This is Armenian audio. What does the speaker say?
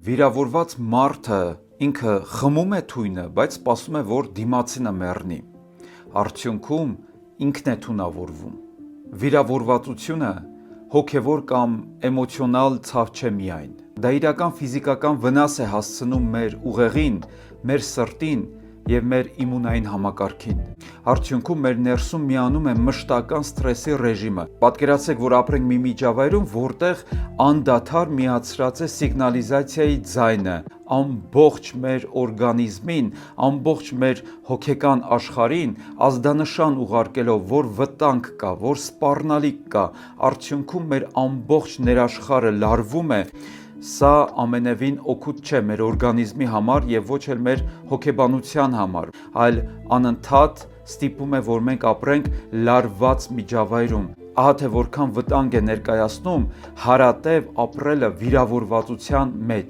Վիրավորված մարդը ինքը խմում է թույնը, բայց սպասում է, որ դիմացինը մեռնի։ Արդյունքում ինքն է թունավորվում։ Վիրավորվածությունը հոգևոր կամ էմոցիոնալ ցավ չէ միայն։ Դա իրական ֆիզիկական վնաս է հասցնում մեր ուղեղին, մեր սրտին և մեր իմունային համակարգին։ Արդյունքում մեր ներսում միանում է մշտական սթրեսի ռեժիմը։ Պատկերացրեք, որ ապրենք մի միջավայրում, որտեղ անդադար միացրած է սիգնալիզացիայի ձայնը, ամբողջ մեր օրգանիզմին, ամբողջ մեր հոգեկան աշխարհին ազդանշան ուղարկելով, որ վտանգ կա, որ սպառնալիք կա, արդյունքում մեր ամբողջ ներաշխարհը լարվում է։ Սա ամենևին օգուտ չէ մեր օրգանիզմի համար և ոչ էլ մեր հոգեբանության համար, այլ անընդհատ ստիպում է, որ մենք ապրենք լարված միջավայրում։ Ահա թե որքան վտանգ է ներկայացնում հարատև ապրելը վիրավորվածության մեջ։